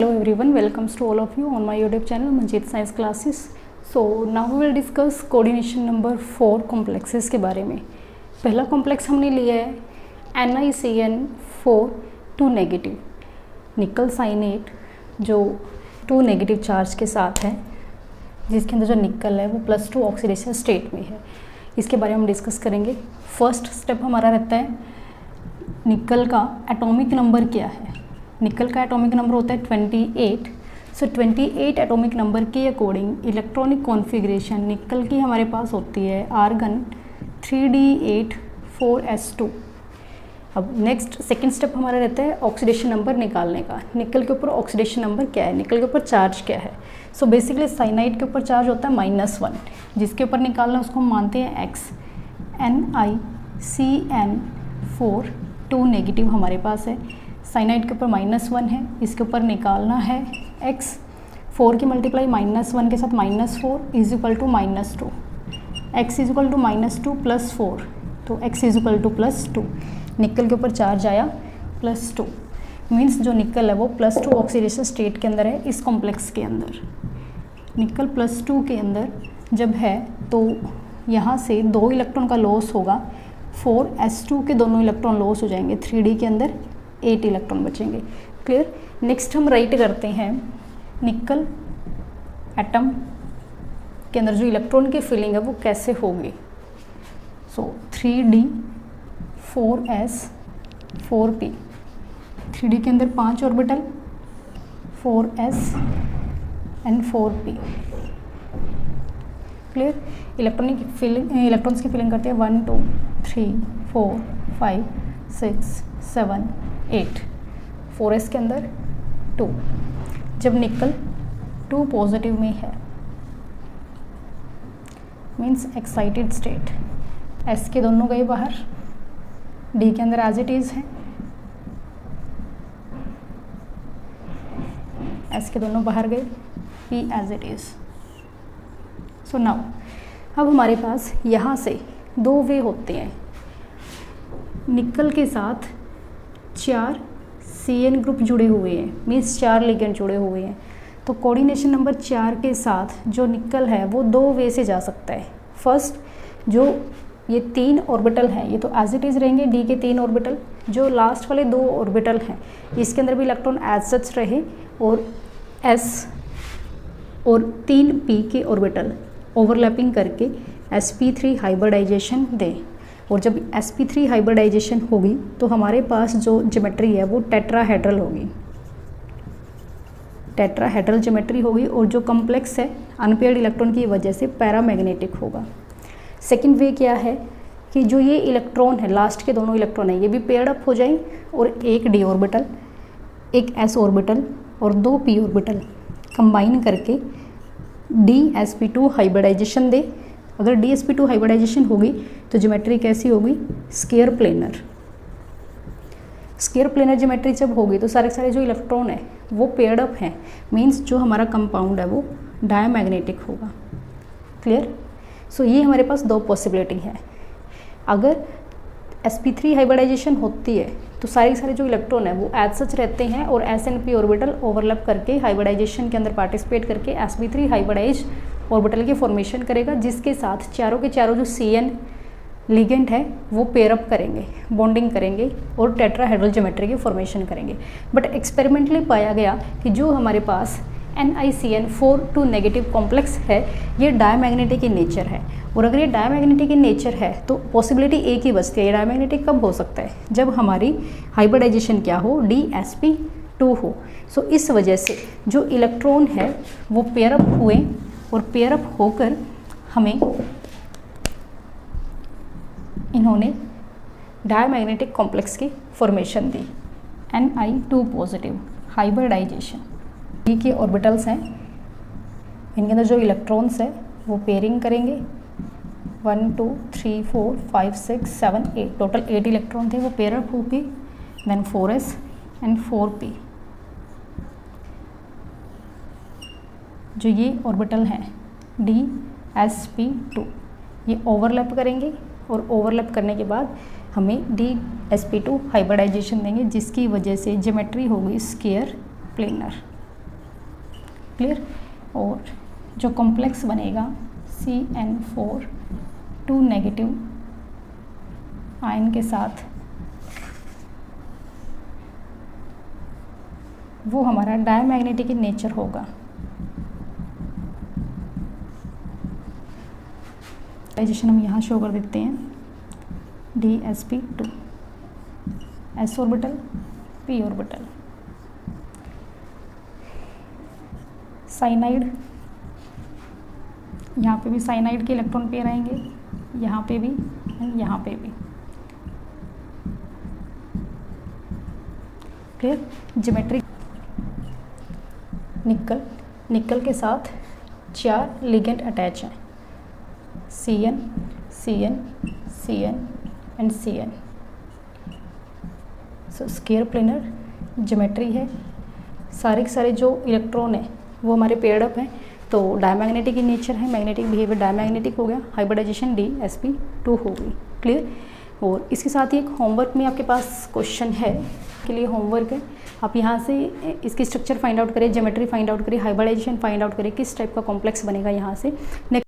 Hello everyone, welcomes to all of you on my YouTube channel Manjeet Science Classes. So now we will discuss coordination number 4 complexes के बारे में. पहला complex हमने लिया है NiCN4 2 negative निकल साइनेट जो 2 नेगेटिव चार्ज के साथ है, जिसके अंदर जो निकल है वो +2 ऑक्सीडेशन स्टेट में है. इसके बारे में हम डिस्कस करेंगे. फर्स्ट स्टेप हमारा रहता है निकल का एटॉमिक नंबर क्या है. निकल का एटॉमिक नंबर होता है 28. सो 28 एटॉमिक नंबर के अकॉर्डिंग इलेक्ट्रॉनिक कॉन्फ़िगरेशन निकल की हमारे पास होती है आर्गन 3d8 4s2. अब नेक्स्ट सेकंड स्टेप हमारा रहता है ऑक्सीडेशन नंबर निकालने का. निकल के ऊपर ऑक्सीडेशन नंबर क्या है, निकल के ऊपर चार्ज क्या है. सो बेसिकली साइनाइड के ऊपर चार्ज होता है -1, जिसके ऊपर निकालना उसको हम मानते हैं x. NiCN4 2 नेगेटिव हमारे पास है. साइनाइड के ऊपर -1 है, इसके ऊपर निकालना है x. 4 की मल्टीप्लाई -1 के साथ -4 is equal to -2. x is equal to -2 + 4, तो x इज इक्वल टू +2. निकल के ऊपर चार्ज आया +2. मीन्स जो निकल है वो +2 ऑक्सीडेशन स्टेट के अंदर है. इस कॉम्प्लेक्स के अंदर निकल +2 के अंदर जब है तो यहाँ से 2 इलेक्ट्रॉन का लॉस होगा. 4s2 के दोनों इलेक्ट्रॉन लॉस हो जाएंगे. 3d के अंदर 8 इलेक्ट्रॉन बचेंगे. क्लियर. नेक्स्ट हम राइट करते हैं निकल एटम के अंदर जो इलेक्ट्रॉन की फिलिंग है वो कैसे होगी. सो 3d 4s 4p. 3d के अंदर 5 orbital, 4s and 4p. Clear. Electrons की फिलिंग करते हैं 1 2 3 4 5 6 7 8. 4s के अंदर 2. जब निकल 2 पॉजिटिव में है मीन्स एक्साइटेड स्टेट. s के दोनों गए बाहर, d के अंदर एज इट इज़ है. s के दोनों बाहर गए, p as it is. So now अब हमारे पास यहाँ से 2 वे होते हैं. निकल के साथ 4 CN ग्रुप जुड़े हुए हैं, मीन्स 4 लिगेंड जुड़े हुए हैं. तो कोऑर्डिनेशन नंबर 4 के साथ जो निकल है वो 2 वे से जा सकता है. फर्स्ट, जो ये 3 ऑर्बिटल हैं ये तो एज इट इज़ रहेंगे, d के 3 ऑर्बिटल. जो लास्ट वाले 2 ऑर्बिटल हैं इसके अंदर भी इलेक्ट्रॉन एज सच रहे और s और 3 p के ऑर्बिटल ओवरलैपिंग करके sp3 हाइब्रिडाइजेशन दें. और जब sp3 हाइब्रिडाइजेशन होगी तो हमारे पास जो ज्योमेट्री है वो टेट्राहेड्रल होगी. टेट्राहेड्रल ज्योमेट्री होगी और जो कॉम्प्लेक्स है अनपेयर्ड इलेक्ट्रॉन की वजह से पैरामैग्नेटिक होगा. सेकंड वे क्या है कि जो ये इलेक्ट्रॉन है, लास्ट के दोनों इलेक्ट्रॉन है, ये भी पेयर्ड अप हो जाए और एक d ऑर्बिटल, एक s ऑर्बिटल और 2 p ऑर्बिटल कंबाइन करके dsp2 हाइब्रिडाइजेशन दे. अगर dsp2 हाइब्रिडाइजेशन होगी तो ज्योमेट्री कैसी होगी, square planar. Square planar geometry जब होगी तो सारे जो इलेक्ट्रॉन है वो पेयर्ड अप हैं, मींस जो हमारा कंपाउंड है वो डायमैग्नेटिक होगा. क्लियर. सो ये हमारे पास 2 पॉसिबिलिटी है. अगर sp3 हाइब्रिडाइजेशन होती है तो सारे जो इलेक्ट्रॉन है वो एज सच रहते हैं और s and p orbital overlap करके हाइब्रिडाइजेशन के अंदर पार्टिसिपेट करके sp3 हाइब्रिडाइज ऑर्बिटल की फॉर्मेशन करेगा, जिसके साथ चारों के चारों जो CN लिगेंड है वो पेयर अप करेंगे, बॉन्डिंग करेंगे और टेट्राहेड्रल ज्योमेट्री की फॉर्मेशन करेंगे. बट एक्सपेरिमेंटली पाया गया कि जो हमारे पास NiCN4 2 नेगेटिव कॉम्प्लेक्स है ये डायमैग्नेटिक इन नेचर है. और अगर ये डायमैग्नेटिक इन नेचर है तो पॉसिबिलिटी एक ही बचती है. ये डायमैग्नेटिक कब हो सकता है, जब हमारी हाइब्रिडाइजेशन क्या हो, dsp2 हो. सो इस वजह से जो इलेक्ट्रॉन है वो पेयर अप हुए और पेयर अप होकर हमें इन्होंने डायमैग्नेटिक कॉम्प्लेक्स की फॉर्मेशन दी. Ni2 positive hybridization. d के ऑर्बिटल्स हैं, इनके अंदर जो इलेक्ट्रॉन्स है वो पेयरिंग करेंगे. 1 2 3 4 5 6 7 8 टोटल 8 इलेक्ट्रॉन थे, वो पेयर अप होगी. Then 4s and 4p. जो ये ऑर्बिटल हैं dsp2 ये ओवरलैप करेंगे और ओवरलैप करने के बाद हमें dsp2 हाइब्रिडाइजेशन देंगे, जिसकी वजह से ज्योमेट्री होगी स्केयर प्लेनर. क्लियर। और जो कॉम्प्लेक्स बनेगा CN4 2 नेगेटिव आयन के साथ, वो हमारा डायमैग्नेटिक इन नेचर होगा। डाइजेशन हम यहाँ शो कर देते हैं, DsP2 s orbital p orbital. Cyanide, यहाँ पे भी साइनाइड के इलेक्ट्रॉन पेयर आएंगे, यहाँ पे भी एंड यहाँ पे भी। क्लियर। ज्योमेट्री, निकल, निकल के साथ 4 लिगेंड अटैच हैं, Cn, Cn, Cn and Cn। So square planar geometry है। सारे के सारे जो इलेक्ट्रॉन हैं वो हमारे पेयर्ड अप हैं, तो डायमैग्नेटिक इन नेचर है, मैग्नेटिक बिहेवियर डायमैग्नेटिक हो गया, हाइब्रिडाइजेशन DsP2 हो गई। क्लियर। और इसके साथ ही एक होमवर्क में आपके पास क्वेश्चन है, के लिए होमवर्क है, आप यहाँ से इसकी स्ट्रक्चर फाइंड आउट करें, ज्योमेट्री फाइंड आउट करें, हाइब्रिडाइजेशन फाइंड आउट करें, किस टाइप का कॉम्प्लेक्स बनेगा यहाँ से।